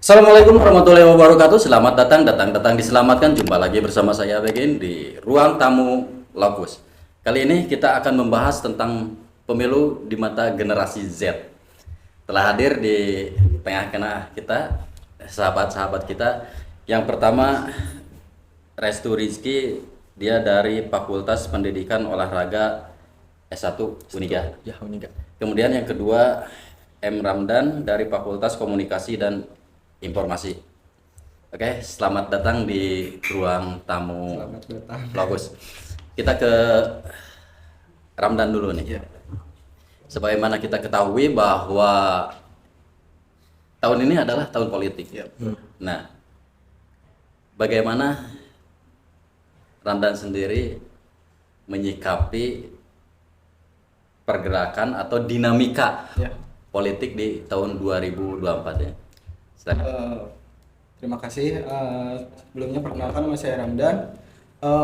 Assalamualaikum warahmatullahi wabarakatuh. Selamat datang diselamatkan. Jumpa lagi bersama saya Begin di ruang tamu Lokus. Kali ini kita akan membahas tentang pemilu di mata generasi Z. Telah hadir di tengah-tengah kita sahabat-sahabat kita. Yang pertama Restu Rizky, dia dari Fakultas Pendidikan Olahraga S1 Uniga. Ya, Uniga. Kemudian yang kedua M. Ramdan dari Fakultas Komunikasi dan Informasi. Oke, selamat datang di ruang tamu Lokus. Kita ke Ramdan dulu nih. Ya. Sebagaimana kita ketahui bahwa tahun ini adalah tahun politik. Ya. Nah, bagaimana Ramdan sendiri menyikapi pergerakan atau dinamika politik di tahun 2024 ya? Terima kasih. Sebelumnya perkenalkan nama saya Ramdan.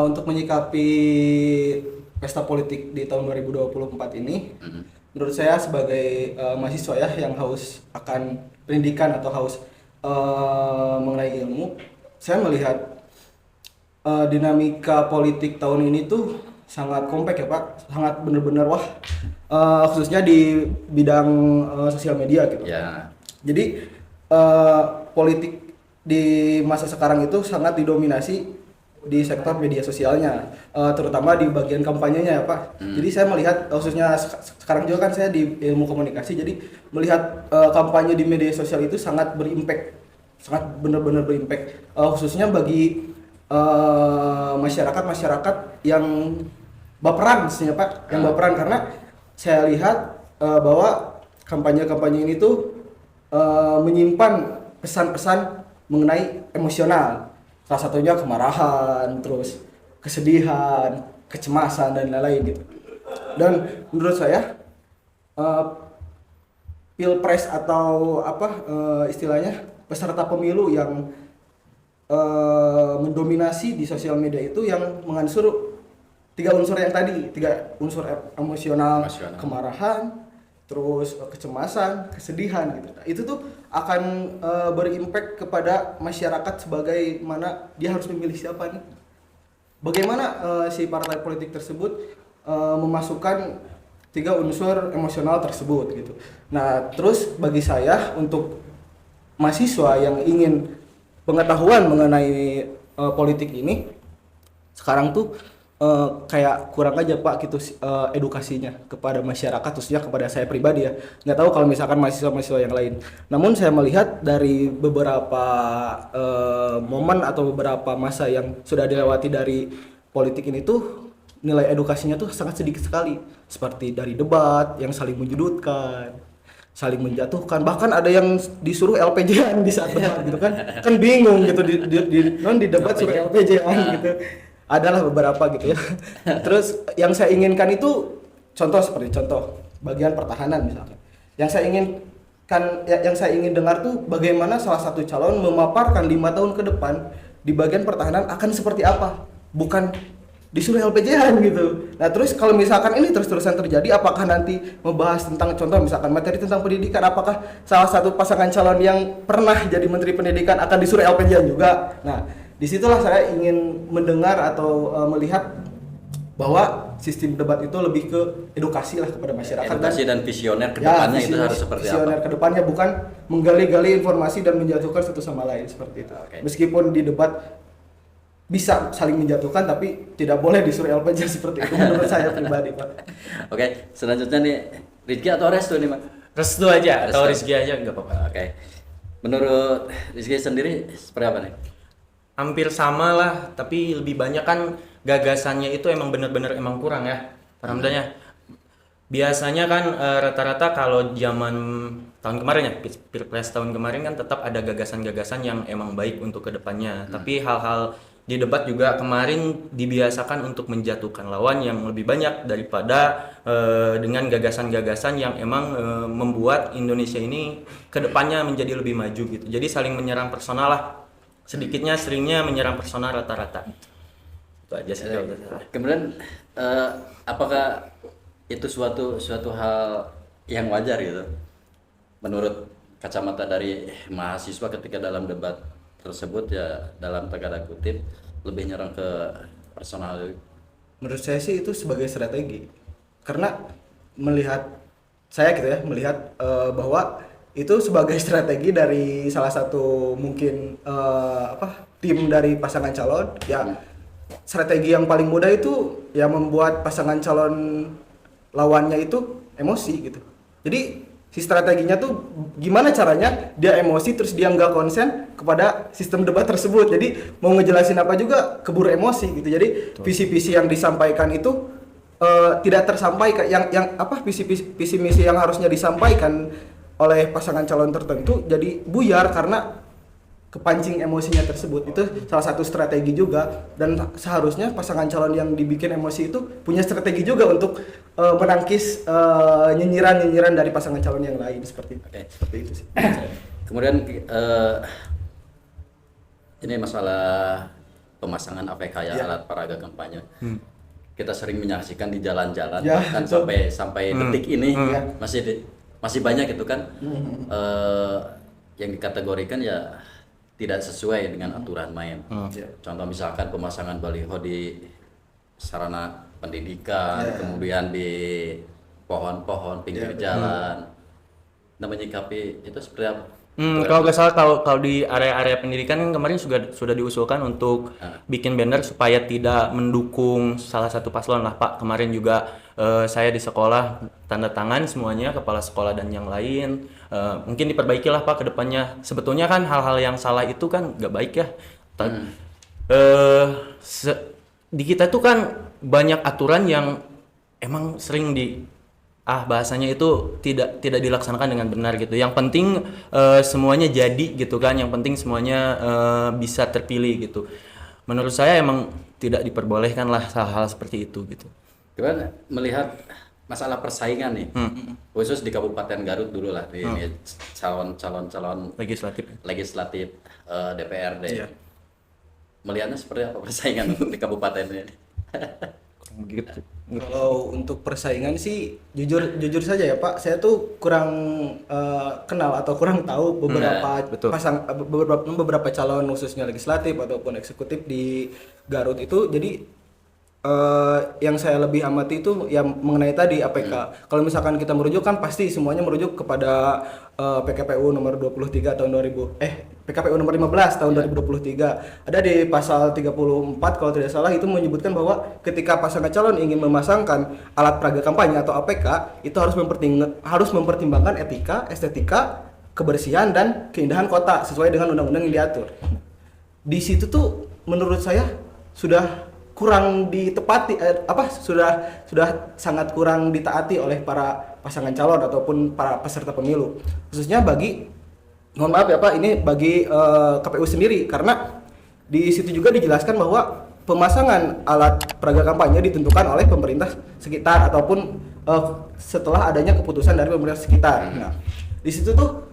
Untuk menyikapi pesta politik di tahun 2024 ini, menurut saya sebagai mahasiswa ya yang haus akan pendidikan atau haus mengenai ilmu, saya melihat dinamika politik tahun ini tuh sangat kompleks ya Pak, sangat benar-benar wah, khususnya di bidang sosial media gitu. Ya. Jadi politik di masa sekarang itu sangat didominasi di sektor media sosialnya, terutama di bagian kampanyenya ya Pak. Jadi saya melihat khususnya sekarang juga kan saya di ilmu komunikasi, jadi melihat kampanye di media sosial itu sangat berimpact, sangat benar-benar berimpact, khususnya bagi masyarakat yang baperan mestinya Pak, yang baperan, karena saya lihat bahwa kampanye-kampanye ini tuh menyimpan pesan-pesan mengenai emosional, salah satunya kemarahan, terus kesedihan, kecemasan dan lain-lain gitu. Dan menurut saya pilpres atau istilahnya peserta pemilu yang mendominasi di sosial media itu yang mengansur tiga unsur yang tadi, tiga unsur emosional. Kemarahan, terus kecemasan, kesedihan gitu. Nah, itu tuh akan berimpact kepada masyarakat sebagaimana dia harus memilih siapa nih. Bagaimana si partai politik tersebut memasukkan tiga unsur emosional tersebut gitu. Nah, terus bagi saya untuk mahasiswa yang ingin pengetahuan mengenai politik ini, sekarang tuh kayak kurang aja Pak gitu edukasinya kepada masyarakat, khususnya kepada saya pribadi ya. Nggak tahu kalau misalkan mahasiswa-mahasiswa yang lain. Namun saya melihat dari beberapa momen atau beberapa masa yang sudah dilewati dari politik ini tuh nilai edukasinya tuh sangat sedikit sekali. Seperti dari debat yang saling menyudutkan, saling menjatuhkan, bahkan ada yang disuruh LPJ-an di saat debat gitu kan. Kan bingung gitu di debat suruh LPJ-an gitu. Adalah beberapa gitu ya. Terus yang saya inginkan itu contoh bagian pertahanan misalnya. Yang saya ingin dengar tuh bagaimana salah satu calon memaparkan 5 tahun ke depan di bagian pertahanan akan seperti apa, bukan disuruh LPJ-an gitu. Nah, terus kalau misalkan ini terus-terusan terjadi, apakah nanti membahas tentang contoh misalkan materi tentang pendidikan, apakah salah satu pasangan calon yang pernah jadi menteri pendidikan akan disuruh LPJ-an juga. Nah, disitulah saya ingin mendengar atau melihat bahwa sistem debat itu lebih ke edukasi lah kepada masyarakat. Edukasi dan visioner ke depannya itu harus seperti apa? Visioner ke depannya, bukan menggali-gali informasi dan menjatuhkan satu sama lain seperti itu. Okay. Meskipun di debat bisa saling menjatuhkan, tapi tidak boleh disuruh LPJ seperti itu menurut saya pribadi Pak. Oke, selanjutnya nih Rizky atau Restu nih Pak? Restu aja atau Rizky aja nggak apa-apa. Oke. Menurut Rizky sendiri seperti apa nih? Hampir sama lah, tapi lebih banyak kan gagasannya itu emang bener-bener emang kurang ya. Ramdanya. Biasanya kan rata-rata kalau zaman tahun kemarin ya, Pilpres tahun kemarin kan tetap ada gagasan-gagasan yang emang baik untuk kedepannya. Tapi hal-hal di debat juga kemarin dibiasakan untuk menjatuhkan lawan yang lebih banyak daripada dengan gagasan-gagasan yang emang membuat Indonesia ini kedepannya menjadi lebih maju gitu. Jadi saling menyerang personal lah. Sedikitnya seringnya menyerang personal rata-rata. Itu aja sih. Kemudian apakah itu suatu hal yang wajar gitu menurut kacamata dari mahasiswa ketika dalam debat tersebut ya dalam tanda kutip lebih nyerang ke personal. Menurut saya sih itu sebagai strategi, karena melihat saya gitu ya, melihat bahwa itu sebagai strategi dari salah satu mungkin tim dari pasangan calon ya. Strategi yang paling mudah itu ya membuat pasangan calon lawannya itu emosi gitu. Jadi si strateginya tuh gimana caranya dia emosi terus dia nggak konsen kepada sistem debat tersebut. Jadi mau ngejelasin apa juga keburu emosi gitu. Jadi visi-visi yang disampaikan itu tidak tersampaikan, yang visi misi yang harusnya disampaikan oleh pasangan calon tertentu jadi buyar karena kepancing emosinya tersebut. Itu salah satu strategi juga, dan seharusnya pasangan calon yang dibikin emosi itu punya strategi juga untuk menangkis nyinyiran dari pasangan calon yang lain seperti itu sih. Kemudian ini masalah pemasangan APK ya, alat peraga kampanye. Kita sering menyaksikan di jalan-jalan kan sampai detik ini masih banyak itu kan yang dikategorikan ya tidak sesuai dengan aturan main. Contoh misalkan pemasangan baliho di sarana pendidikan, kemudian di pohon-pohon pinggir jalan. Nah, menyikapi itu seperti apa? Kalau nggak salah kalau di area-area pendidikan kan kemarin sudah diusulkan untuk bikin banner supaya tidak mendukung salah satu paslon lah Pak. Kemarin juga saya di sekolah tanda tangan semuanya, kepala sekolah dan yang lain. Mungkin diperbaikilah Pak ke depannya. Sebetulnya kan hal-hal yang salah itu kan nggak baik ya. Di kita tuh kan banyak aturan yang emang sering bahasanya itu tidak dilaksanakan dengan benar gitu. Yang penting semuanya jadi gitu kan. Yang penting semuanya bisa terpilih gitu. Menurut saya emang tidak diperbolehkan lah hal-hal seperti itu gitu. Gimana melihat masalah persaingan nih, khusus di Kabupaten Garut dulu lah, di calon legislatif DPRD. Melihatnya seperti apa persaingan untuk di kabupaten ini? Begitu. Kalau untuk persaingan sih jujur saja ya Pak, saya tuh kurang kenal atau kurang tahu beberapa calon khususnya legislatif ataupun eksekutif di Garut itu. Jadi yang saya lebih amati itu yang mengenai tadi APK. Kalau misalkan kita merujuk kan pasti semuanya merujuk kepada PKPU nomor 23 tahun 2000 PKPU nomor 15 tahun 2023. Ada di pasal 34 kalau tidak salah itu menyebutkan bahwa ketika pasangan calon ingin memasangkan alat peraga kampanye atau APK itu harus mempertimbangkan etika, estetika, kebersihan dan keindahan kota sesuai dengan undang-undang yang diatur. Di situ tuh menurut saya sudah kurang ditepati sudah sangat kurang ditaati oleh para pasangan calon ataupun para peserta pemilu, khususnya bagi KPU sendiri, karena di situ juga dijelaskan bahwa pemasangan alat peraga kampanye ditentukan oleh pemerintah sekitar ataupun setelah adanya keputusan dari pemerintah sekitar. Nah, di situ tuh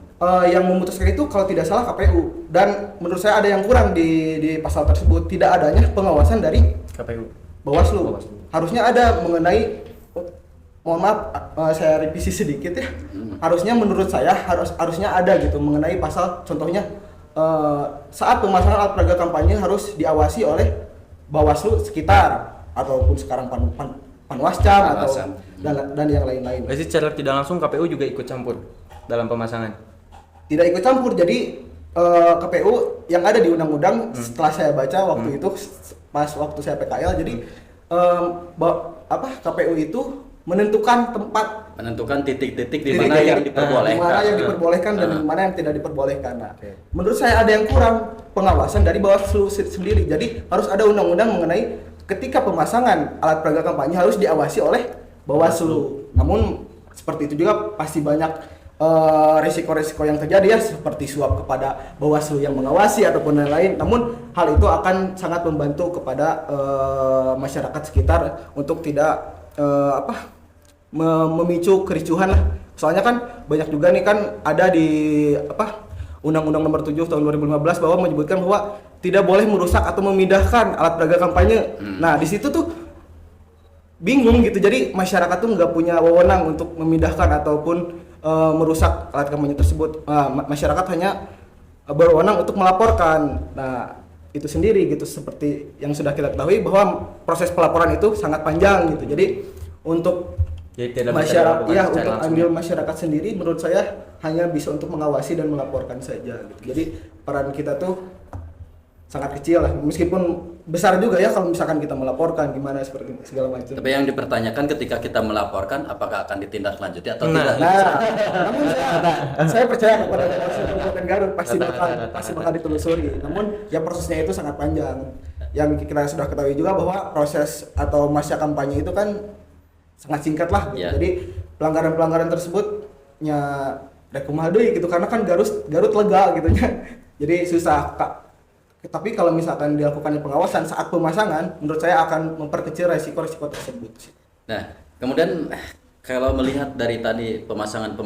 yang memutuskan itu kalau tidak salah KPU, dan menurut saya ada yang kurang di pasal tersebut, tidak adanya pengawasan dari KPU. Bawaslu. Harusnya ada mengenai saya revisi sedikit ya. Harusnya menurut saya harusnya ada gitu mengenai pasal, contohnya saat pemasangan alat peraga kampanye harus diawasi oleh Bawaslu sekitar ataupun sekarang Panwascam dan yang lain-lain. Berarti secara tidak langsung KPU juga ikut campur dalam pemasangan. Tidak ikut campur, jadi KPU yang ada di undang-undang setelah saya baca waktu itu pas waktu saya PKL, jadi KPU itu menentukan titik-titik di mana yang diperbolehkan dan di mana yang tidak diperbolehkan. Nah, menurut saya ada yang kurang pengawasan dari Bawaslu sendiri. Jadi harus ada undang-undang mengenai ketika pemasangan alat peraga kampanye harus diawasi oleh Bawaslu. Namun seperti itu juga pasti banyak risiko-risiko yang terjadi ya, seperti suap kepada Bawaslu yang mengawasi ataupun lain-lain. Namun hal itu akan sangat membantu kepada masyarakat sekitar untuk tidak memicu kericuhan lah. Soalnya kan banyak juga nih kan ada di Undang-Undang Nomor 7 Tahun 2015 bahwa menyebutkan bahwa tidak boleh merusak atau memindahkan alat peraga kampanye. Nah, di situ tuh bingung gitu. Jadi masyarakat tuh nggak punya wewenang untuk memindahkan ataupun merusak alat kampanye tersebut. Masyarakat hanya berwenang untuk melaporkan. Nah, itu sendiri gitu, seperti yang sudah kita ketahui bahwa proses pelaporan itu sangat panjang gitu. Jadi untuk Jadi tidak bisa masyarakat, dilakukan ya secara untuk langsung. ambil masyarakat sendiri, menurut saya hanya bisa untuk mengawasi dan melaporkan saja gitu. Jadi peran kita tuh sangat kecil lah, meskipun besar juga ya kalau misalkan kita melaporkan gimana seperti segala macam. Tapi yang dipertanyakan ketika kita melaporkan apakah akan ditindaklanjuti atau Nah, tidak? Namun saya percaya kepada Bawaslu Kabupaten Garut pasti bakal ditelusuri. Namun ya prosesnya itu sangat panjang. Yang kita sudah ketahui juga bahwa proses atau masa kampanye itu kan sangat singkat lah gitu. Yeah. Jadi pelanggaran-pelanggaran tersebut nya rekumaha deui gitu, karena kan Garut lega gitu nya. Jadi susah Kak. Tapi kalau misalkan dilakukan pengawasan saat pemasangan, menurut saya akan memperkecil resiko-resiko tersebut. Nah, kemudian kalau melihat dari tadi pemasangan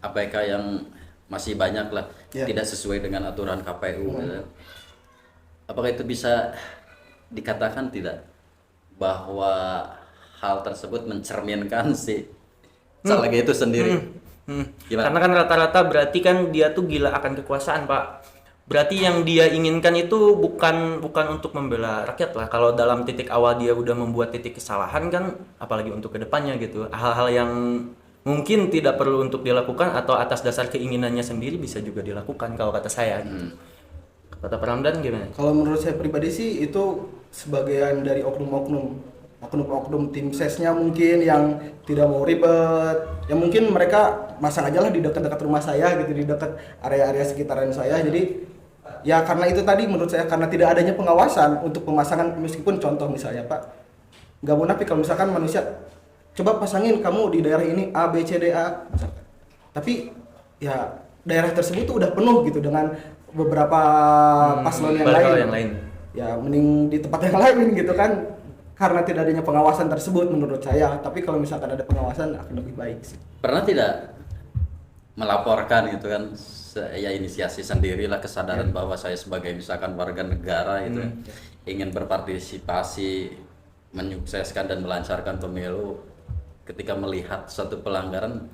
APK yang masih banyak lah, Ya. tidak sesuai dengan aturan KPU, gitu. Apakah itu bisa dikatakan tidak bahwa hal tersebut mencerminkan si caleg itu sendiri? Gimana? Karena kan rata-rata berarti kan dia tuh gila akan kekuasaan, Pak. Berarti yang dia inginkan itu bukan untuk membela rakyat lah. Kalau dalam titik awal dia udah membuat titik kesalahan kan, apalagi untuk kedepannya gitu. Hal-hal yang mungkin tidak perlu untuk dilakukan atau atas dasar keinginannya sendiri bisa juga dilakukan kalau kata saya. Gitu. Kata Pak Ramdan gimana? Kalau menurut saya pribadi sih itu sebagian dari oknum tim sesnya mungkin yang tidak mau ribet. Ya mungkin mereka masang aja lah di dekat-dekat rumah saya gitu, di dekat area-area sekitaran saya. Jadi ya karena itu tadi menurut saya, karena tidak adanya pengawasan untuk pemasangan, meskipun contoh misalnya Pak, nggak munafik kalau misalkan manusia coba pasangin kamu di daerah ini A B C D A misalkan. Tapi ya daerah tersebut tuh udah penuh gitu dengan beberapa paslon yang lain. Ya mending di tempat yang lain gitu kan, karena tidak adanya pengawasan tersebut menurut saya. Tapi kalau misalkan ada pengawasan akan lebih baik sih. Pernah tidak melaporkan gitu kan, saya inisiasi sendirilah kesadaran bahwa saya sebagai misalkan warga negara itu ingin berpartisipasi menyukseskan dan melancarkan pemilu, ketika melihat suatu pelanggaran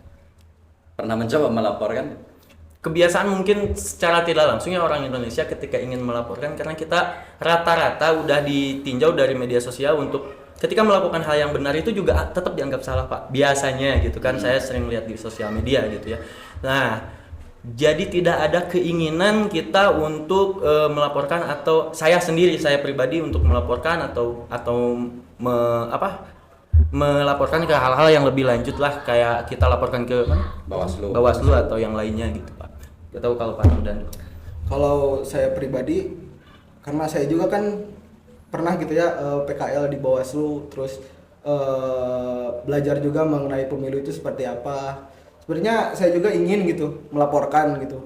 pernah mencoba melaporkan? Kebiasaan mungkin secara tidak langsungnya orang Indonesia ketika ingin melaporkan, karena kita rata-rata udah ditinjau dari media sosial untuk ketika melakukan hal yang benar itu juga tetap dianggap salah, Pak. Biasanya gitu kan, saya sering lihat di sosial media gitu ya. Nah, jadi tidak ada keinginan kita untuk melaporkan, atau saya pribadi untuk melaporkan atau melaporkan ke hal-hal yang lebih lanjut lah, kayak kita laporkan ke Bawaslu atau yang lainnya gitu, Pak. Gak tahu kalau Pak Ramdan. Kalau saya pribadi, karena saya juga kan pernah gitu ya PKL di Bawaslu, terus belajar juga mengenai pemilu itu seperti apa. Sebenarnya saya juga ingin gitu melaporkan gitu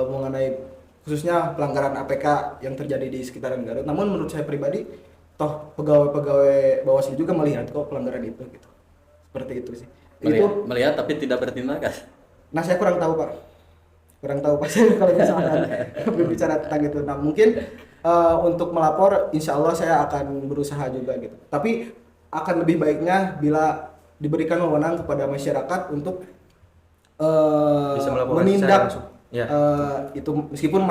mengenai khususnya pelanggaran APK yang terjadi di sekitaran Garut. Namun menurut saya pribadi, toh pegawai Bawaslu juga melihat kok pelanggaran itu gitu. Seperti itu sih. Melihat tapi tidak bertindak kan? Nah, saya kurang tahu Pak saya kalau misalkan berbicara tentang itu. Nah, mungkin untuk melapor insya Allah saya akan berusaha juga gitu. Tapi akan lebih baiknya bila diberikan wewenang kepada masyarakat untuk Bisa melakukan secara menindak langsung. Ya. itu, meskipun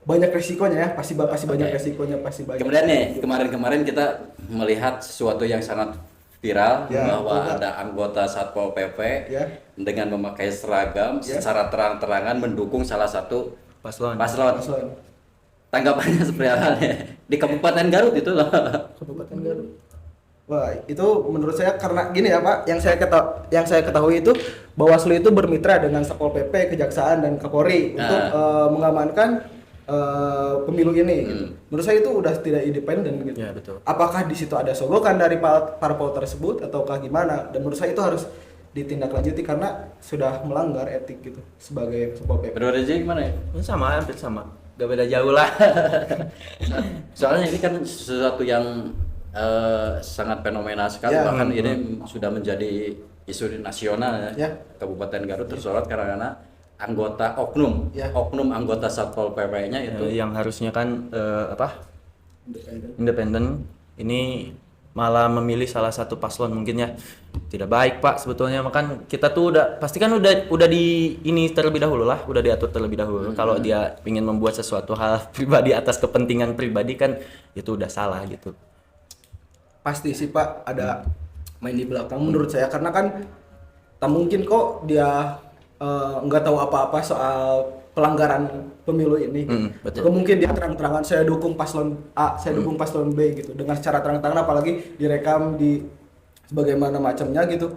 banyak resikonya ya, pasti banyak resikonya, pasti banyak. Kemudian nih, kemarin kita melihat sesuatu yang sangat viral, Ya, bahwa betul, Pak. ada anggota Satpol PP Ya. dengan memakai seragam Ya. secara terang-terangan mendukung salah satu Paslon. Paslon. Tanggapannya seperti apa nih? Di Kabupaten Garut itu loh. Kabupaten Garut. Wah, itu menurut saya karena gini ya Pak, yang saya ketahui itu Bawaslu itu bermitra dengan Satpol PP, Kejaksaan dan Kapolri untuk mengamankan pemilu ini. Gitu. Menurut saya itu udah tidak independen gitu. Ya, betul. Apakah di situ ada sogokan dari parpol tersebut ataukah gimana? Dan menurut saya itu harus ditindaklanjuti karena sudah melanggar etik gitu sebagai Satpol PP. Menurut Rezi gimana ya? Sama, hampir sama. Gak beda jauh lah. Soalnya ini kan sesuatu yang sangat fenomenal sekali, Ya. bahkan ini sudah menjadi isu nasional ya. Ya. Kabupaten Garut tersorot karena anggota oknum anggota Satpol PP-nya itu Yang harusnya kan independen, ini malah memilih salah satu paslon mungkin ya tidak baik Pak sebetulnya. Makan kita tuh pasti kan udah di ini terlebih dahulu lah, udah diatur terlebih dahulu. Kalau dia ingin membuat sesuatu hal pribadi atas kepentingan pribadi kan itu udah salah gitu. Pasti sih Pak ada main di belakang menurut saya, karena kan tak mungkin kok dia nggak tahu apa-apa soal pelanggaran pemilu ini. Betul. Mungkin dia terang-terangan saya dukung paslon A, saya dukung paslon B gitu, dengan secara terang-terangan, apalagi direkam di sebagaimana macamnya gitu.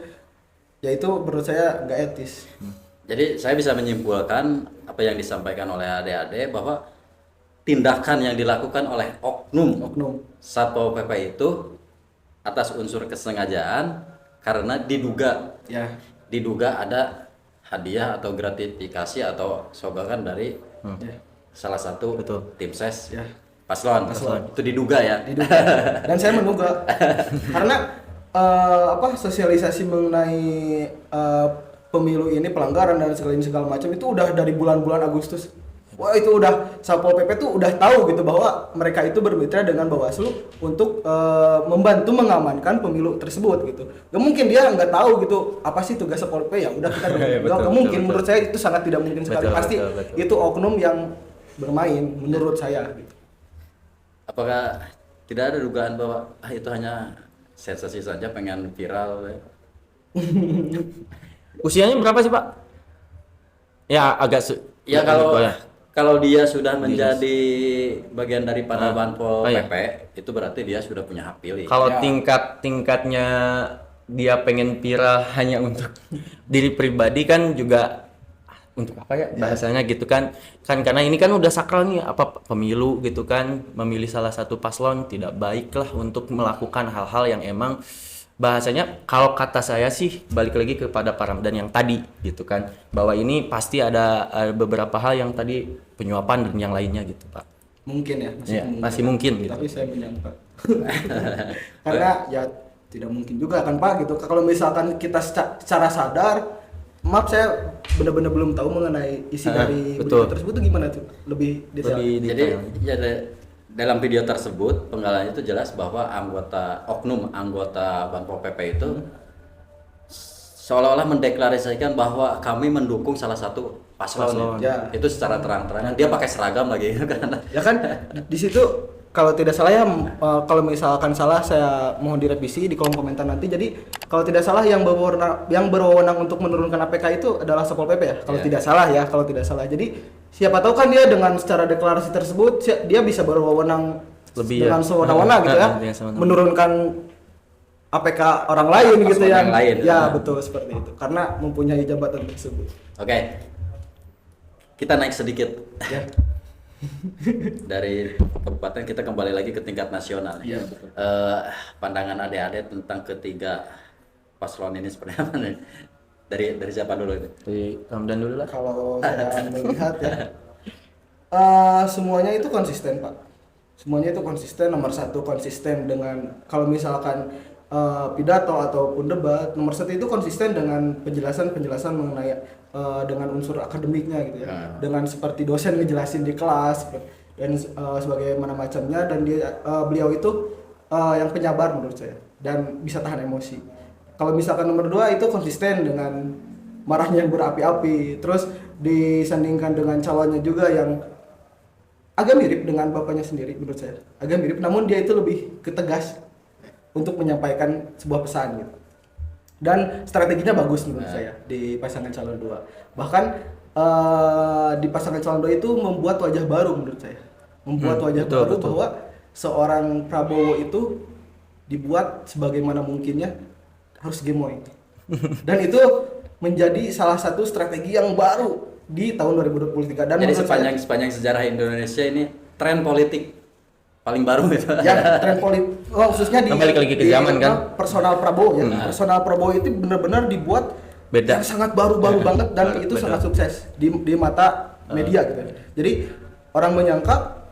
Ya itu menurut saya nggak etis. Jadi saya bisa menyimpulkan apa yang disampaikan oleh adik-adik bahwa tindakan yang dilakukan oleh oknum Satpol PP itu atas unsur kesengajaan karena diduga ada hadiah atau gratifikasi atau sogokan dari salah satu tim ses paslon. Itu diduga ya. Dan saya menduga karena sosialisasi mengenai pemilu ini, pelanggaran dan segala macam itu udah dari bulan-bulan Agustus. Wah, itu udah Satpol PP tuh udah tahu gitu bahwa mereka itu bermitra dengan Bawaslu untuk membantu mengamankan pemilu tersebut gitu. Gak mungkin dia nggak tahu gitu apa sih tugas Satpol PP, ya udah kita gak mungkin. Menurut saya itu sangat tidak mungkin sekali. Pasti itu oknum yang bermain menurut saya gitu. Apakah tidak ada dugaan bahwa itu hanya sensasi saja, pengen viral ya? Usianya berapa sih Pak? Ya agak ya kalau dia sudah menjadi bagian daripada Banpol PP, itu berarti dia sudah punya hak pilih. Kalau tingkatnya dia pengen viral hanya untuk diri pribadi kan juga untuk apa ya bahasanya gitu kan karena ini kan udah sakral nih apa pemilu gitu kan, memilih salah satu paslon tidak baiklah untuk melakukan hal-hal yang emang bahasanya kalau kata saya sih balik lagi kepada Pak Ramdan yang tadi gitu kan, bahwa ini pasti ada beberapa hal yang tadi penyuapan dan yang lainnya gitu Pak. Mungkin ya, masih mungkin gitu. Tapi saya menyangka karena ya tidak mungkin juga kan Pak gitu. Kalau misalkan kita secara sadar, maaf saya benar-benar belum tahu mengenai isi dari video tersebut itu gimana tuh lebih detail. Jadi ya dalam video tersebut penggalannya itu jelas bahwa oknum anggota Banpol PP itu seolah-olah mendeklarasikan bahwa kami mendukung salah satu paslon. Ya. Itu secara terang-terangan dia pakai seragam lagi kan. Ya kan di situ kalau tidak salah ya, kalau misalkan salah saya mohon direvisi di kolom komentar nanti. Jadi kalau tidak salah yang berwenang untuk menurunkan APK itu adalah Satpol PP ya. Kalau tidak salah. Jadi siapa tahu kan dia dengan secara deklarasi tersebut dia bisa berwenang dengan sewenang-wenang gitu ya, menurunkan APK orang lain gitu ya. Ya betul seperti itu. Karena mempunyai jabatan tersebut. Oke. Kita naik sedikit. Ya. Dari kabupaten kita kembali lagi ke tingkat nasional. Ya, betul. Pandangan adik-adik tentang ketiga paslon ini seperti apa nih? Dari siapa dulu ini? Dari Ramdan dulu lah. Kalau saya melihat ya, semuanya itu konsisten Pak. Semuanya itu konsisten. Nomor satu konsisten dengan kalau misalkan pidato ataupun debat, nomor satu itu konsisten dengan penjelasan mengenai dengan unsur akademiknya gitu ya, dengan seperti dosen ngejelasin di kelas dan sebagaimana macamnya, dan beliau itu yang penyabar menurut saya dan bisa tahan emosi. Kalau misalkan nomor dua itu konsisten dengan marahnya yang berapi-api, terus disandingkan dengan calonnya juga yang agak mirip dengan bapaknya sendiri menurut saya, agak mirip, namun dia itu lebih ketegas untuk menyampaikan sebuah pesan gitu. Dan strateginya bagus menurut saya di pasangan calon 2. Bahkan di pasangan calon 2 itu membuat wajah baru menurut saya. Betul. Bahwa seorang Prabowo itu dibuat sebagaimana mungkinnya harus gemoy. Dan itu menjadi salah satu strategi yang baru di tahun 2023. Dan jadi sepanjang sejarah Indonesia ini tren politik paling baru gitu. Ya, tren politik khususnya di lagi ke zaman kan personal Prabowo ya. Personal Prabowo itu benar-benar dibuat beda, yang sangat baru-baru banget dan itu sangat sukses di mata media gitu. Jadi orang menyangka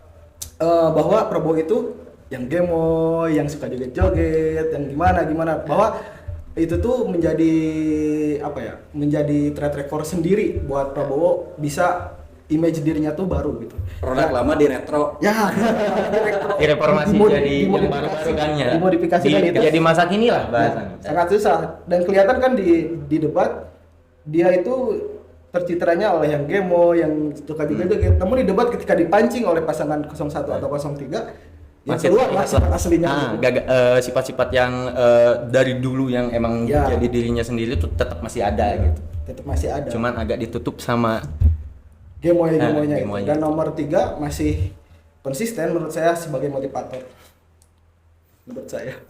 bahwa Prabowo itu yang gemoy, yang suka joget-joget, yang gimana bahwa itu tuh menjadi menjadi track record sendiri buat Prabowo bisa image dirinya tuh baru gitu. Produk lama di retro. Ya, Direformasi jadi yang baru-baru kan ya. dimodifikasikan itu. Jadi masa kini lah bahasanya. Sangat susah dan kelihatan kan di debat dia itu tercitranya oleh yang gemo, yang suka joget-joget. Namun di debat ketika dipancing oleh pasangan 01 atau 03 yang keluar lah sifat aslinya. Sifat-sifat yang dari dulu yang emang Ya. jadi dirinya sendiri tuh tetap masih ada gitu. Tetap masih ada. Cuman agak ditutup sama gemoy-gemoynya itu. gemoynya. Dan nomor 3 masih konsisten menurut saya sebagai motivator. Menurut saya.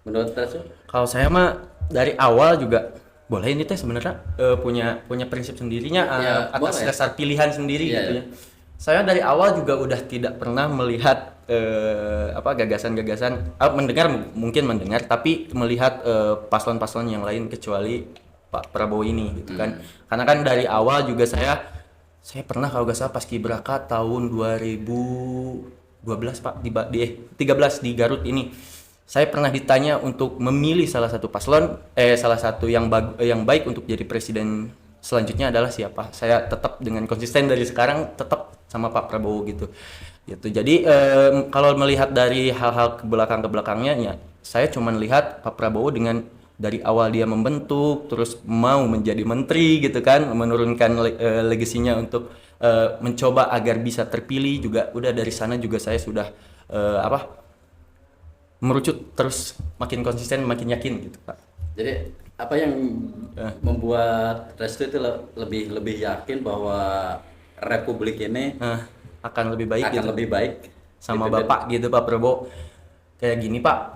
Menurut Rasul? kalau saya mah dari awal juga boleh ini teh sebenarnya punya prinsip sendirinya Ya, atas boleh. dasar pilihan sendiri Iya, gitu iya. ya. Saya dari awal juga udah tidak pernah melihat gagasan-gagasan mungkin mendengar tapi melihat paslon-paslon yang lain kecuali Pak Prabowo ini gitu kan. Karena kan dari awal juga saya pernah kalau nggak salah paskibraka tahun 2012 Pak di 13 di Garut ini. Saya pernah ditanya untuk memilih salah satu paslon salah satu yang baik untuk jadi presiden selanjutnya adalah siapa. Saya tetap dengan konsisten dari sekarang tetap sama Pak Prabowo gitu. Jadi kalau melihat dari hal-hal ke belakangnya ya saya cuma lihat Pak Prabowo dengan dari awal dia membentuk terus mau menjadi menteri gitu kan, menurunkan legasinya untuk mencoba agar bisa terpilih juga udah dari sana juga saya sudah merucut terus makin konsisten makin yakin gitu Pak. Jadi apa yang membuat Restu itu lebih yakin bahwa Republik ini Akan lebih baik akan gitu lebih baik sama gitu, Bapak gitu Pak Prabowo. Kayak gini Pak,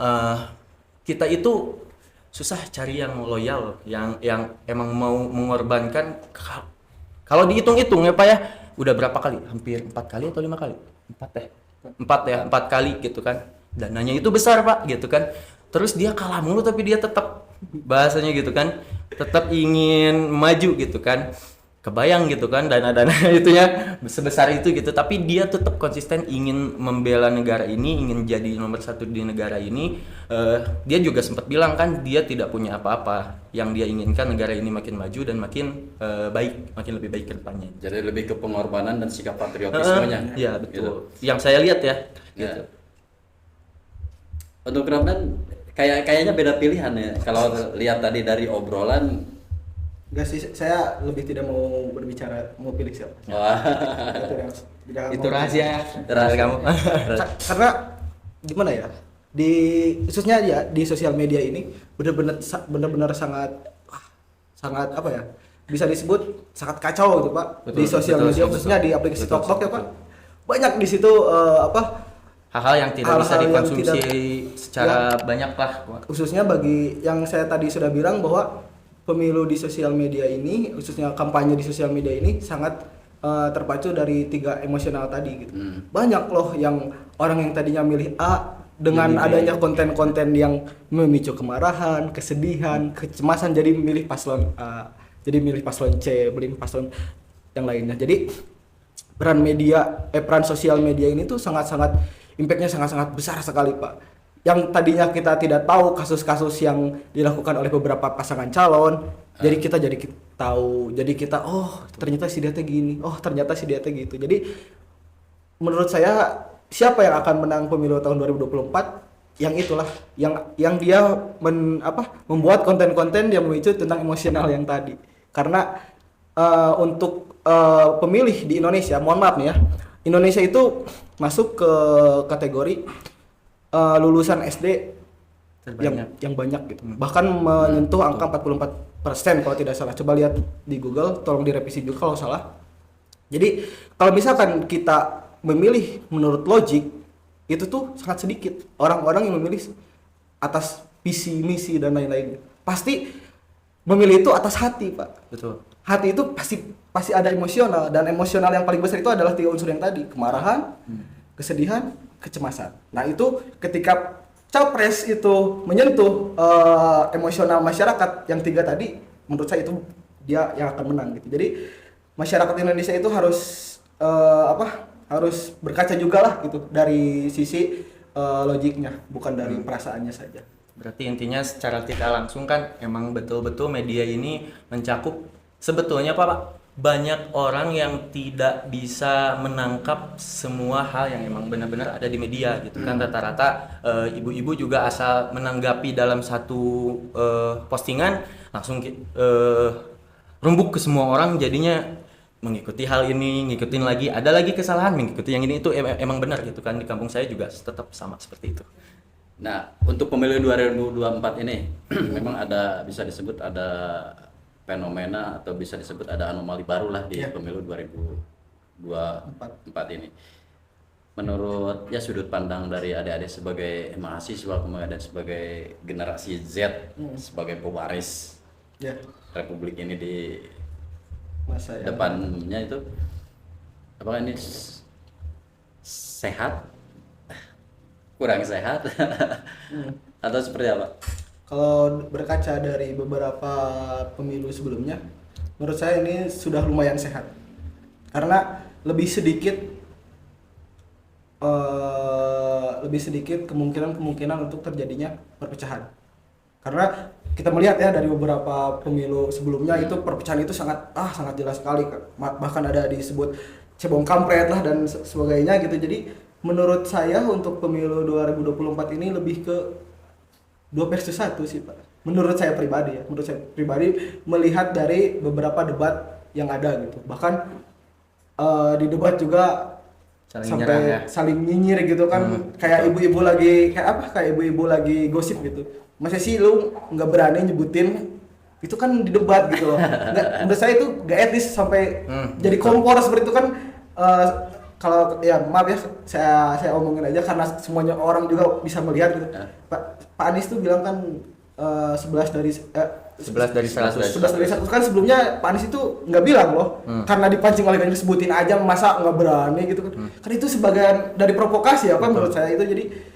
kita itu susah cari yang loyal, yang emang mau mengorbankan. Kalau dihitung-hitung ya Pak ya, udah berapa kali? Hampir 4 kali atau 5 kali? 4 kali gitu kan. Dananya itu besar Pak gitu kan. Terus dia kalah mulu tapi dia tetap bahasanya gitu kan, tetap ingin maju gitu kan. Kebayang gitu kan dana-dana itunya sebesar itu gitu, tapi dia tetap konsisten ingin membela negara ini, ingin jadi nomor 1 di negara ini. Dia juga sempat bilang kan dia tidak punya apa-apa, yang dia inginkan negara ini makin maju dan makin makin lebih baik ke depannya. Jadi lebih ke pengorbanan dan sikap patriotismenya. Iya betul. Gitu. Yang saya lihat ya. Ya. Gitu. Untuk Ramdan kayaknya beda pilihan ya. Kalau lihat tadi dari obrolan, Enggak sih, saya lebih tidak mau berbicara mau pilih siapa. wah, Itu rahasia Rahasia. kamu. Karena gimana ya? Khususnya ya di sosial media ini benar-benar sangat apa ya? Bisa disebut sangat kacau gitu, Pak. Betul, Di sosial betul, media betul. khususnya di aplikasi Betul, TikTok ya, betul. Pak. Banyak di situ Hal-hal yang tidak bisa Hal-hal yang dikonsumsi tidak- secara banyak lah. khususnya bagi yang saya tadi sudah bilang bahwa pemilu di sosial media ini, khususnya kampanye di sosial media ini sangat terpacu dari 3 emosional tadi gitu. Banyak loh yang orang yang tadinya milih A dengan adanya konten-konten yang memicu kemarahan, kesedihan, kecemasan jadi milih paslon A, jadi milih paslon C, milih paslon yang lainnya. Jadi peran sosial media ini tuh sangat-sangat impactnya sangat-sangat besar sekali Pak. Yang tadinya kita tidak tahu kasus-kasus yang dilakukan oleh beberapa pasangan calon, jadi kita tahu, jadi kita ternyata si dia teh gini, ternyata si dia teh gitu. Jadi menurut saya siapa yang akan menang pemilu tahun 2024? Yang itulah yang dia membuat konten-konten yang memicu tentang emosional yang tadi. Karena untuk pemilih di Indonesia, mohon maaf nih ya, Indonesia itu masuk ke kategori lulusan SD yang banyak gitu. Bahkan menyentuh angka 44% kalau tidak salah. Coba lihat di Google, tolong direvisi juga kalau salah. Jadi kalau misalkan kita memilih menurut logik, itu tuh sangat sedikit orang-orang yang memilih atas visi, misi dan lain-lain. Pasti memilih itu atas hati, Pak. Betul. Hati itu pasti ada emosional, dan emosional yang paling besar itu adalah 3 unsur yang tadi, kemarahan, kesedihan, kecemasan. Nah itu ketika capres itu menyentuh emosional masyarakat yang 3 tadi, menurut saya itu dia yang akan menang gitu. Jadi masyarakat Indonesia itu harus harus berkaca juga lah gitu dari sisi logiknya, bukan dari perasaannya saja. Berarti intinya secara tidak langsung kan emang betul-betul media ini mencakup sebetulnya Pak banyak orang yang tidak bisa menangkap semua hal yang emang benar-benar ada di media gitu kan. Rata-rata ibu-ibu juga asal menanggapi dalam satu postingan langsung rumbuk ke semua orang, jadinya mengikuti hal ini, ngikutin lagi, ada lagi kesalahan, mengikuti yang ini, itu emang benar gitu kan. Di kampung saya juga tetap sama seperti itu. Nah, untuk pemilu 2024 ini memang ada, bisa disebut ada fenomena atau bisa disebut ada anomali baru lah di pemilu 2024 ini. Menurut ya sudut pandang dari adik-adik sebagai mahasiswa kemudian sebagai generasi Z, sebagai pewaris Republik ini di Masa yang depannya itu, apakah ini sehat, kurang sehat, atau seperti apa? Kalau berkaca dari beberapa pemilu sebelumnya, menurut saya ini sudah lumayan sehat. Karena lebih sedikit kemungkinan untuk terjadinya perpecahan. Karena kita melihat ya dari beberapa pemilu sebelumnya itu perpecahan itu sangat jelas sekali, bahkan ada disebut cebong kampret lah dan sebagainya gitu. Jadi menurut saya untuk pemilu 2024 ini lebih ke 2-1 sih Pak. Menurut saya pribadi melihat dari beberapa debat yang ada gitu. Bahkan di debat juga saling nyinyir gitu kan. Kayak ibu-ibu lagi gosip gitu. Masa sih lu nggak berani nyebutin itu kan di debat gitu loh. Menurut saya itu nggak etis sampai jadi kompor seperti itu kan. Kalau ya maaf ya saya omongin aja karena semuanya orang juga bisa melihat gitu. Pak Anies tuh bilang kan 11 dari 11 dari 100 kan. Sebelumnya Pak Anies itu nggak bilang loh, karena dipancing oleh banyak sebutin aja, masa nggak berani gitu kan. Kan itu sebagian dari provokasi apa menurut saya itu. Jadi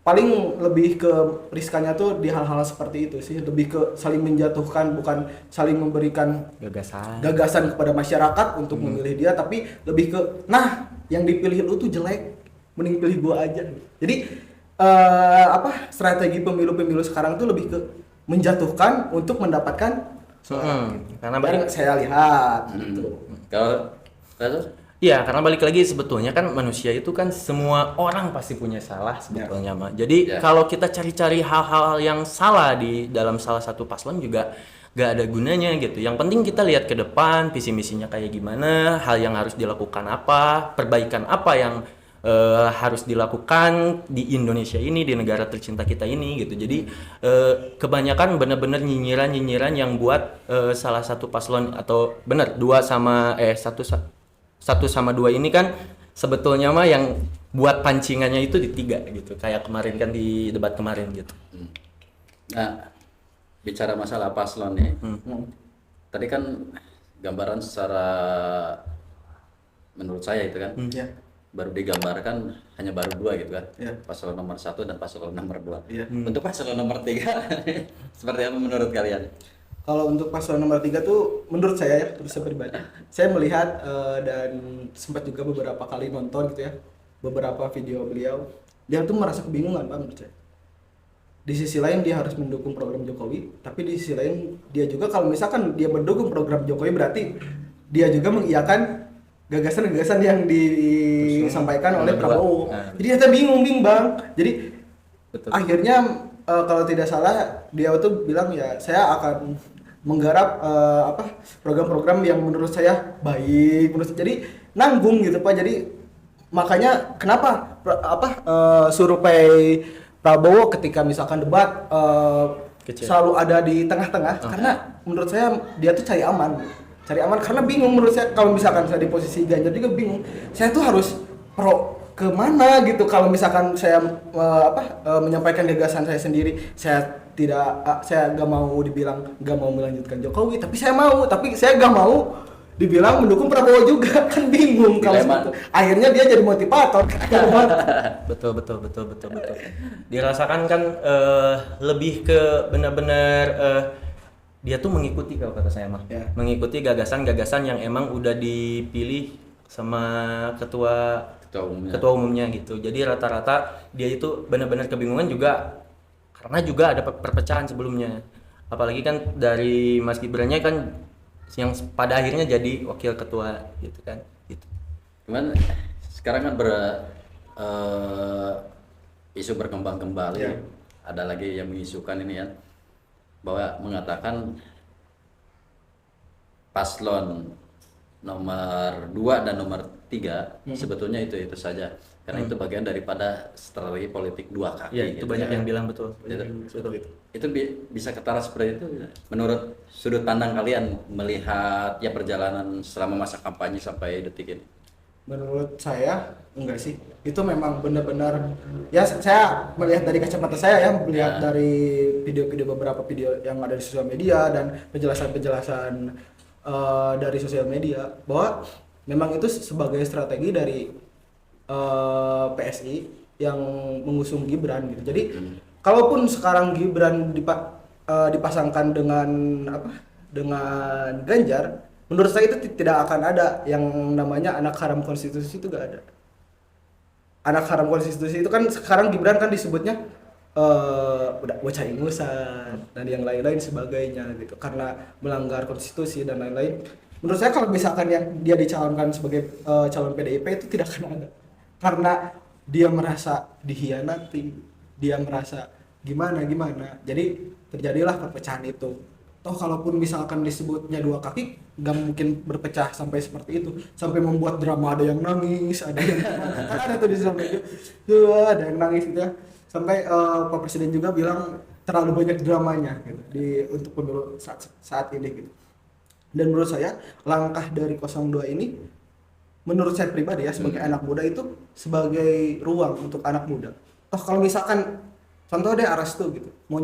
paling lebih ke riskannya tuh di hal-hal seperti itu sih, lebih ke saling menjatuhkan, bukan saling memberikan gagasan kepada masyarakat untuk memilih dia, tapi lebih ke yang dipilih lu tuh jelek, mending pilih gua aja. Jadi strategi pemilu sekarang tuh lebih ke menjatuhkan untuk mendapatkan suara. Karena yang saya lihat gitu. Kalau iya, karena balik lagi sebetulnya kan manusia itu kan semua orang pasti punya salah sebetulnya mah. Jadi kalau kita cari-cari hal-hal yang salah di dalam salah satu paslon juga gak ada gunanya gitu. Yang penting kita lihat ke depan, visi misinya kayak gimana, hal yang harus dilakukan apa, perbaikan apa yang harus dilakukan di Indonesia ini, di negara tercinta kita ini gitu. Jadi kebanyakan benar-benar nyinyiran yang buat salah satu paslon atau satu sama dua ini kan sebetulnya mah yang buat pancingannya itu di 3 gitu, kayak kemarin kan di debat kemarin gitu. Nah, bicara masalah paslon nih, tadi kan gambaran secara menurut saya itu kan baru digambarkan hanya baru 2 gitu kan, paslon nomor 1 dan paslon nomor 2. Untuk paslon nomor 3 seperti apa menurut kalian? Kalau untuk paslon nomor 3 tuh menurut saya pribadi, saya melihat dan sempat juga beberapa kali nonton gitu ya, beberapa video beliau, dia tuh merasa kebingungan Pak menurut saya. Di sisi lain dia harus mendukung program Jokowi, tapi di sisi lain dia juga kalau misalkan dia mendukung program Jokowi berarti dia juga mengiyakan gagasan-gagasan yang disampaikan oleh Prabowo. Jadi kita bingung Bang. Jadi akhirnya kalau tidak salah dia tuh bilang ya saya akan menggarap program-program yang menurut saya baik, jadi nanggung gitu Pak. Jadi makanya kenapa survei Prabowo ketika misalkan debat selalu ada di tengah-tengah, karena menurut saya dia tuh cari aman karena bingung. Menurut saya kalau misalkan saya di posisi Ganjar juga bingung, saya tuh harus pro kemana gitu. Kalau misalkan saya menyampaikan gagasan saya sendiri, saya nggak mau dibilang nggak mau melanjutkan Jokowi, tapi saya nggak mau dibilang mendukung Prabowo juga, kan bingung kalau seperti itu. Akhirnya dia jadi motivator. Betul. Dirasakan kan lebih ke benar-benar dia tuh mengikuti, kalau kata saya mah, mengikuti gagasan-gagasan yang emang udah dipilih sama ketua umumnya gitu. Jadi rata-rata dia itu benar-benar kebingungan juga karena juga ada perpecahan sebelumnya. Apalagi kan dari Mas Gibrannya kan yang pada akhirnya jadi wakil ketua gitu kan gitu. Cuman sekarang kan isu berkembang kembali. Ya. Ada lagi yang mengisukan ini ya, bahwa mengatakan paslon nomor 2 dan nomor 3 sebetulnya itu saja, karena itu bagian daripada strategi politik dua kaki. Ya itu gitu banyak ya. yang bilang betul. Itu bisa ketara seperti itu menurut sudut pandang kalian melihat ya perjalanan selama masa kampanye sampai detik ini. Menurut saya enggak sih, itu memang benar-benar ya, saya melihat dari kacamata saya ya, melihat dari beberapa video yang ada di sosial media dan penjelasan dari sosial media, bahwa memang itu sebagai strategi dari PSI yang mengusung Gibran gitu. Jadi kalaupun sekarang Gibran dipasangkan dengan dengan Ganjar, menurut saya itu tidak akan ada yang namanya anak haram konstitusi, itu gak ada. Anak haram konstitusi itu kan sekarang Gibran kan disebutnya udah bocah ingusan dan yang lain-lain sebagainya gitu, karena melanggar konstitusi dan lain-lain. Menurut saya kalau misalkan yang dia dicalonkan sebagai calon PDIP itu tidak akan ada, karena dia merasa dihianati, dia merasa gimana, jadi terjadilah perpecahan itu. Toh kalaupun misalkan disebutnya dua kaki, nggak mungkin berpecah sampai seperti itu, sampai membuat drama, ada yang nangis, ada yang kan ada tuh di dalam video, ada yang nangis gitu ya, sampai Pak Presiden juga bilang terlalu banyak dramanya gitu untuk pemilu saat ini gitu. Dan menurut saya langkah dari 02 ini, menurut saya pribadi ya sebagai anak muda, itu sebagai ruang untuk anak muda. Toh kalau misalkan contoh deh Arastu gitu mau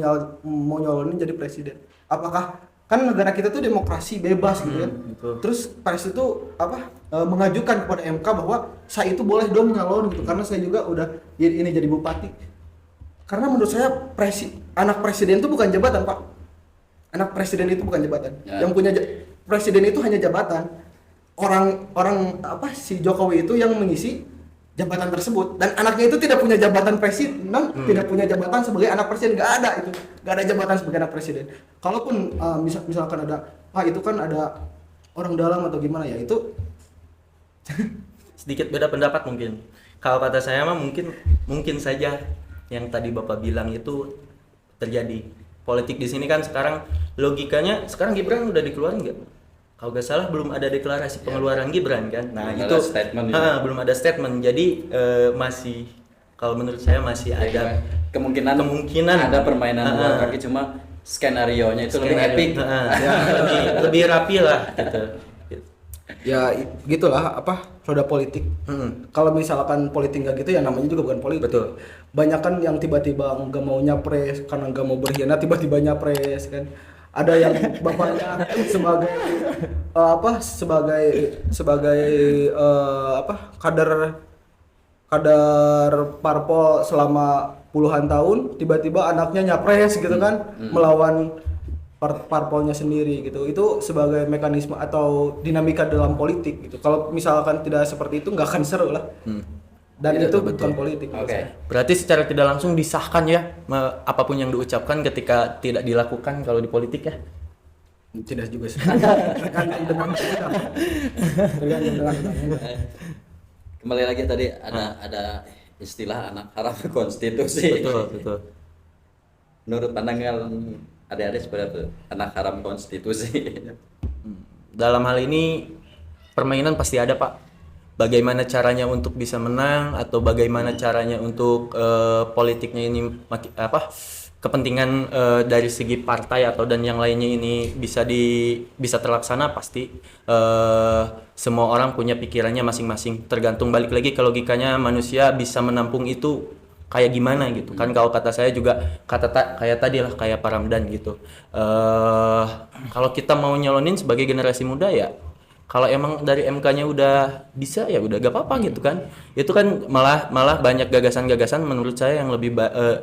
nyalonin jadi presiden, apakah kan negara kita tuh demokrasi bebas gitu ya, terus pres itu mengajukan kepada MK bahwa saya itu boleh dong nyalon gitu karena saya juga udah ini jadi bupati. Karena menurut saya anak presiden itu bukan jabatan, Pak. Anak presiden itu bukan jabatan. Yang punya presiden itu hanya jabatan. Orang si Jokowi itu yang mengisi jabatan tersebut, dan anaknya itu tidak punya jabatan presiden, tidak punya jabatan sebagai anak presiden, nggak ada jabatan sebagai anak presiden. Kalaupun misalkan ada, itu kan ada orang dalam atau gimana ya, itu sedikit beda pendapat mungkin. Kalau kata saya mah mungkin saja yang tadi Bapak bilang itu terjadi. Politik di sini kan sekarang logikanya, sekarang Gibran udah dikeluarin nggak? Kalau nggak salah belum ada deklarasi pengeluaran Gibran kan. Nah belum itu ada statement belum ada statement. Jadi masih, kalau menurut saya masih ada kemungkinan ada permainan dua kaki, cuma skenario-nya itu lebih epic. Lebih rapi lah gitu. ya gitulah roda politik. Kalau misalkan politik nggak gitu ya namanya juga bukan politik. Betul. Banyak kan yang tiba-tiba nggak mau nyapres karena nggak mau berkhianat, tiba-tiba nyapres kan. Ada yang bapaknya sebagai kader parpol selama puluhan tahun, tiba-tiba anaknya nyapres gitu kan, melawan parpolnya sendiri gitu. Itu sebagai mekanisme atau dinamika dalam politik gitu. Kalau misalkan tidak seperti itu nggak akan seru lah. Dan itu bukan politik. Oke. Berarti secara tidak langsung disahkan ya apapun yang diucapkan ketika tidak dilakukan kalau di politik ya. Tidak juga sih. Tergantung dengan Kembali lagi tadi ada istilah anak haram konstitusi. Betul. Menurut pandangan adik-adik seperti apa anak haram konstitusi? Dalam hal ini permainan pasti ada, Pak. Bagaimana caranya untuk bisa menang atau bagaimana caranya untuk politiknya ini kepentingan dari segi partai atau dan yang lainnya ini bisa terlaksana, pasti semua orang punya pikirannya masing-masing. Tergantung balik lagi ke logikanya manusia bisa menampung itu kayak gimana gitu kan. Kalau kata saya juga kayak tadi lah, kayak Pak Ramdan gitu. Kalau kita mau nyalonin sebagai generasi muda ya, kalau emang dari MK-nya udah bisa ya udah gak apa-apa gitu kan. Itu kan malah banyak gagasan-gagasan menurut saya yang lebih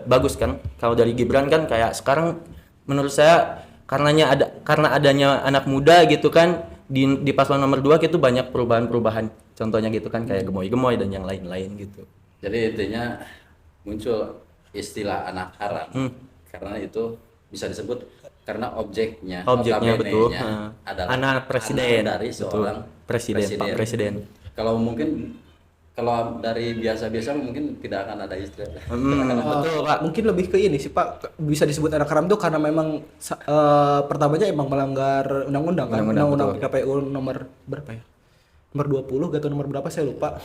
bagus kan. Kalau dari Gibran kan kayak sekarang menurut saya karena adanya anak muda gitu kan di paslon nomor 2 gitu banyak perubahan-perubahan. Contohnya gitu kan kayak gemoy-gemoy dan yang lain-lain gitu. Jadi intinya muncul istilah anak haram karena itu bisa disebut karena objeknya betul. notabene-nya adalah Anak presiden. anak dari Betul. seorang Presiden, Pak Presiden. Kalau mungkin kalau dari biasa-biasa mungkin tidak akan ada istilah. Betul, Pak. Mungkin lebih ke ini sih Pak, bisa disebut anak haram tuh karena memang pertamanya emang melanggar undang-undang kan, undang-undang KPU nomor berapa ya? Nomor 20 atau nomor berapa saya lupa.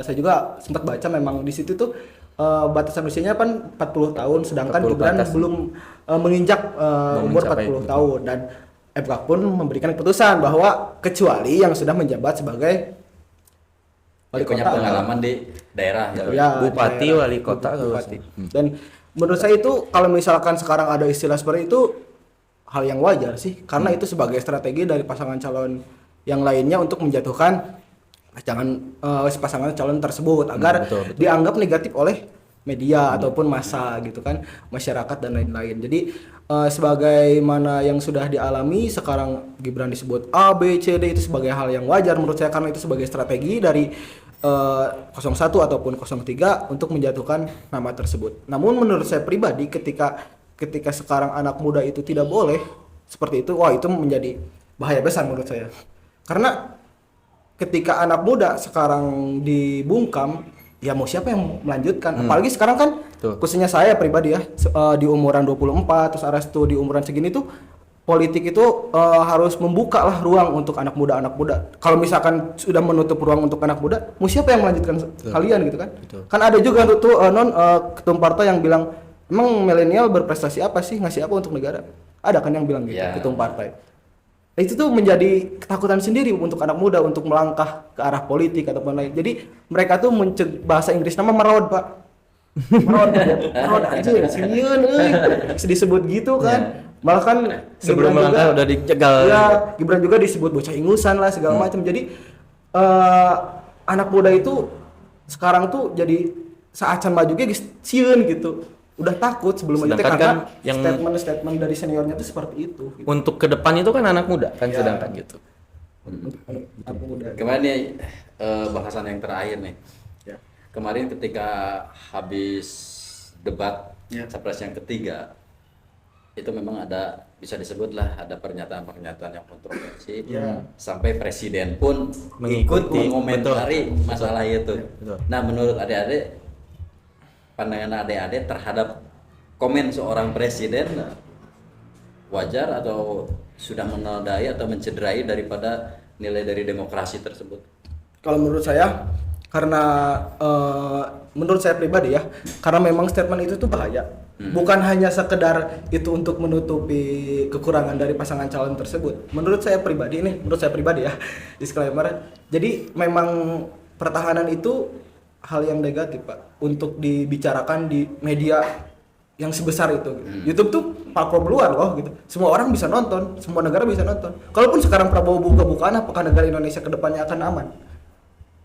Saya juga sempat baca memang di situ tuh batasan usianya kan 40 tahun sedangkan 40 Gibran batas. belum menginjak umur mencapai 40 tahun dan MK pun memberikan keputusan bahwa kecuali yang sudah menjabat sebagai wali Punya kota. pengalaman di daerah gitu. Ya, Bupati, daerah. wali kota, Bupati. Dan menurut saya itu kalau misalkan sekarang ada istilah seperti itu hal yang wajar sih karena itu sebagai strategi dari pasangan calon yang lainnya untuk menjatuhkan pasangan calon tersebut agar betul. dianggap negatif oleh media ataupun massa gitu kan, masyarakat dan lain-lain. Jadi sebagaimana yang sudah dialami sekarang Gibran disebut A, B, C, D itu sebagai hal yang wajar menurut saya karena itu sebagai strategi dari 01 ataupun 03 untuk menjatuhkan nama tersebut. Namun menurut saya pribadi ketika sekarang anak muda itu tidak boleh seperti itu, wah itu menjadi bahaya besar menurut saya. Karena ketika anak muda sekarang dibungkam, ya mau siapa yang melanjutkan? Apalagi sekarang kan khususnya saya pribadi ya di umuran 24 terus Arestu di umuran segini tuh politik itu harus membuka lah ruang untuk anak muda. Kalau misalkan sudah menutup ruang untuk anak muda, mau siapa yang melanjutkan kalian gitu kan? Kan ada juga tuh ketum partai yang bilang, emang milenial berprestasi apa sih, ngasih apa untuk negara? Ada kan yang bilang gitu, ketum partai. Itu tuh menjadi ketakutan sendiri untuk anak muda untuk melangkah ke arah politik ataupun lain. Jadi mereka tuh bahasa Inggris nama merod, Pak. Merod aja sieun bisa disebut gitu kan. Malah kan Sebelum Gibran melangkah juga, udah dicegal. ya, Gibran juga disebut bocah ingusan lah segala macam. Jadi anak muda itu sekarang tuh jadi saacan maju ge geus sieun gitu. Udah takut sebelum maju Sedangkan karena kan statement dari seniornya tuh seperti itu. Gitu. Untuk ke depan itu kan anak muda kan sedangkan gitu. Anak muda. Kemarin nih bahasan yang terakhir nih. Ya. Kemarin ketika habis debat capres yang ketiga, itu memang ada bisa disebutlah ada pernyataan-pernyataan yang kontroversi sampai presiden pun Mengikuti, mengomentari masalah itu. Betul. Nah, menurut adik-adik pandangan adik-adik terhadap komen seorang presiden wajar atau sudah menodai atau mencederai daripada nilai dari demokrasi tersebut? Kalau menurut saya karena menurut saya pribadi ya, karena memang statement itu tuh bahaya. Bukan hanya sekedar itu untuk menutupi kekurangan dari pasangan calon tersebut. Menurut saya pribadi ya, disclaimer. Jadi memang pertahanan itu hal yang negatif, Pak, untuk dibicarakan di media yang sebesar itu. YouTube tuh platform luar loh gitu. Semua orang bisa nonton, semua negara bisa nonton. Kalaupun sekarang Prabowo buka-bukaan, apakah negara Indonesia kedepannya akan aman?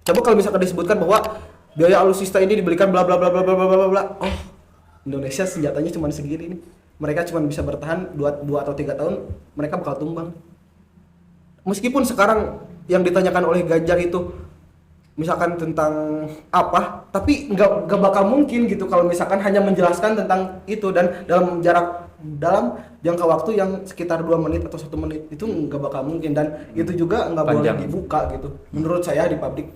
Coba kalau misalkan disebutkan bahwa biaya alutsista ini dibelikan bla bla bla bla bla bla bla bla. Oh, Indonesia senjatanya cuma segini nih. Mereka cuma bisa bertahan 2 atau 3 tahun, mereka bakal tumbang. Meskipun sekarang yang ditanyakan oleh Ganjar itu misalkan tentang apa, tapi nggak bakal mungkin gitu kalau misalkan hanya menjelaskan tentang itu dan dalam jangka waktu yang sekitar 2 menit atau 1 menit itu nggak bakal mungkin dan itu juga nggak boleh dibuka gitu menurut saya di publik.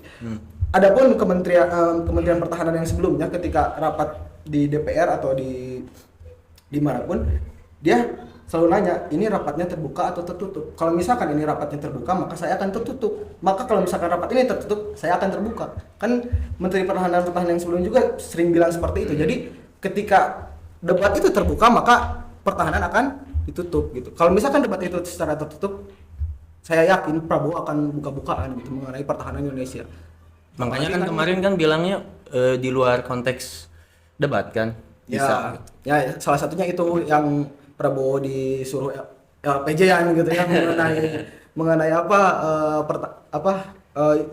Adapun Kementerian Pertahanan yang sebelumnya ketika rapat di DPR atau di manapun dia selalu nanya, ini rapatnya terbuka atau tertutup? Kalau misalkan ini rapatnya terbuka, maka saya akan tertutup. Maka kalau misalkan rapat ini tertutup, saya akan terbuka. Kan Menteri Pertahanan yang sebelumnya juga sering bilang seperti itu. Jadi ketika debat itu terbuka, maka pertahanan akan ditutup gitu. Kalau misalkan debat itu secara tertutup, saya yakin Prabowo akan buka-bukaan gitu mengenai pertahanan Indonesia. Makanya kan kemarin kan bilangnya di luar konteks debat kan bisa. Ya salah satunya itu yang Prabowo disuruh LPJ-an gitu ya mengenai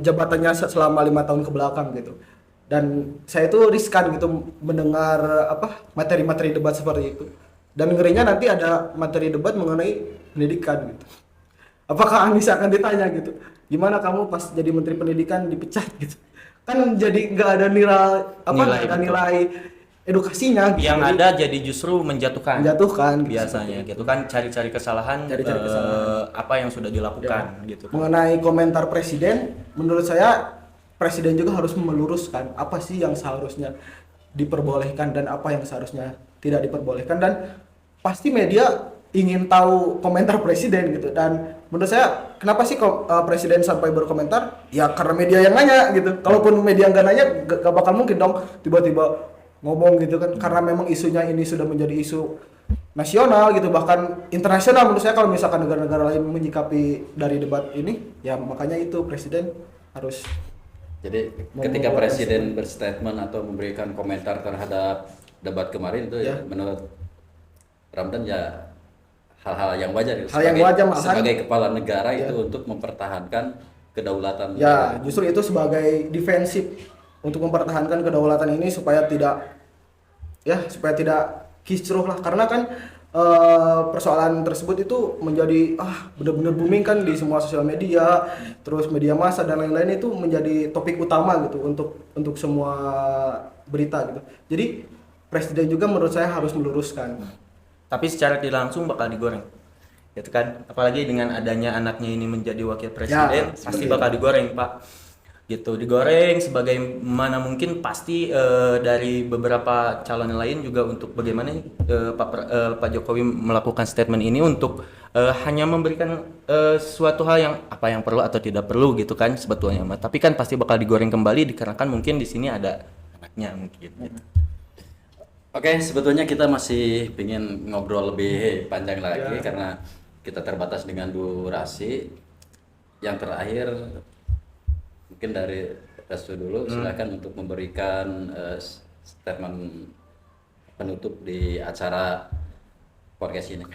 jabatannya selama 5 tahun ke belakang gitu. Dan saya itu riskan gitu mendengar materi-materi debat seperti itu. Dan ngerinya nanti ada materi debat mengenai pendidikan gitu. Apakah Anies akan ditanya gitu, gimana kamu pas jadi Menteri Pendidikan dipecat gitu? Kan jadi nggak ada nilai edukasinya gitu. Yang Jadi, ada jadi justru menjatuhkan. menjatuhkan gitu. Biasanya gitu kan, cari-cari kesalahan, Cari-cari kesalahan. apa yang sudah dilakukan gitu kan. Mengenai komentar presiden, menurut saya presiden juga harus meluruskan apa sih yang seharusnya diperbolehkan dan apa yang seharusnya tidak diperbolehkan, dan pasti media ingin tahu komentar presiden gitu. Dan menurut saya kenapa sih kok presiden sampai berkomentar? Ya karena media yang nanya gitu. Kalaupun media nggak nanya, gak bakal mungkin dong tiba-tiba ngomong gitu kan, karena memang isunya ini sudah menjadi isu nasional gitu, bahkan internasional. Menurut saya kalau misalkan negara-negara lain menyikapi dari debat ini, ya makanya itu presiden harus. Jadi ketika presiden berstatement atau memberikan komentar terhadap debat kemarin itu ya, menurut Ramdan ya hal-hal yang wajar Hal yang wajar, malahan. sebagai kepala negara itu untuk mempertahankan kedaulatan Ya, justru itu sebagai defensif untuk mempertahankan kedaulatan ini supaya tidak kisruh lah, karena kan persoalan tersebut itu menjadi benar-benar booming kan di semua sosial media, terus media massa dan lain-lain, itu menjadi topik utama gitu untuk semua berita gitu. Jadi presiden juga menurut saya harus meluruskan. Tapi secara tidak langsung bakal digoreng. Gitu kan. Apalagi dengan adanya anaknya ini menjadi wakil presiden, pasti bakal digoreng, Pak. Gitu, digoreng sebagaimana mungkin pasti dari beberapa calon lain juga, untuk bagaimana Pak Jokowi melakukan statement ini untuk hanya memberikan suatu hal yang apa yang perlu atau tidak perlu gitu kan sebetulnya. Tapi kan pasti bakal digoreng kembali dikarenakan mungkin di sini ada anaknya mungkin gitu. Oke, sebetulnya kita masih ingin ngobrol lebih panjang lagi karena kita terbatas dengan durasi. Yang terakhir mungkin dari Restu dulu, silakan untuk memberikan statement penutup di acara podcast ini.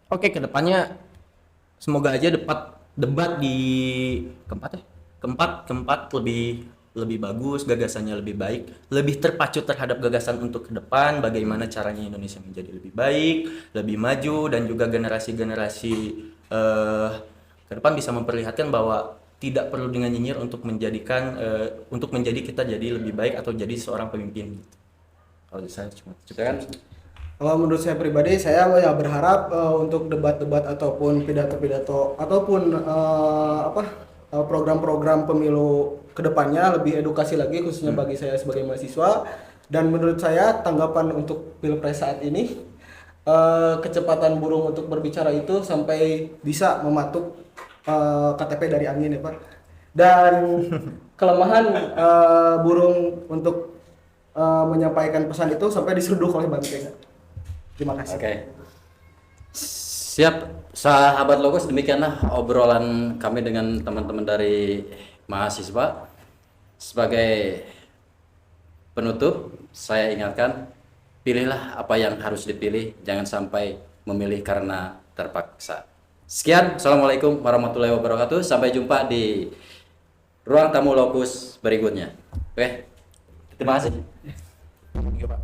Oke, kedepannya semoga aja debat di keempat lebih bagus, gagasannya lebih baik, lebih terpacu terhadap gagasan untuk ke depan, bagaimana caranya Indonesia menjadi lebih baik, lebih maju, dan juga generasi-generasi ke depan bisa memperlihatkan bahwa tidak perlu dengan nyinyir untuk menjadi kita jadi lebih baik atau jadi seorang pemimpin. Kalau saya cuma Kalau menurut saya pribadi, saya ya berharap untuk debat-debat ataupun pidato-pidato ataupun program-program pemilu kedepannya lebih edukasi lagi, khususnya bagi saya sebagai mahasiswa. Dan menurut saya tanggapan untuk pilpres saat ini, kecepatan burung untuk berbicara itu sampai bisa mematuk KTP dari angin ya Pak. Dan kelemahan burung untuk menyampaikan pesan itu sampai diseruduk oleh banteng. Terima kasih. Oke. Siap, sahabat Logos, demikianlah obrolan kami dengan teman-teman dari mahasiswa. Sebagai penutup, saya ingatkan, pilihlah apa yang harus dipilih, jangan sampai memilih karena terpaksa. Sekian, Assalamualaikum warahmatullahi wabarakatuh. Sampai jumpa di ruang tamu Lokus berikutnya. Oke, terima kasih. Pak.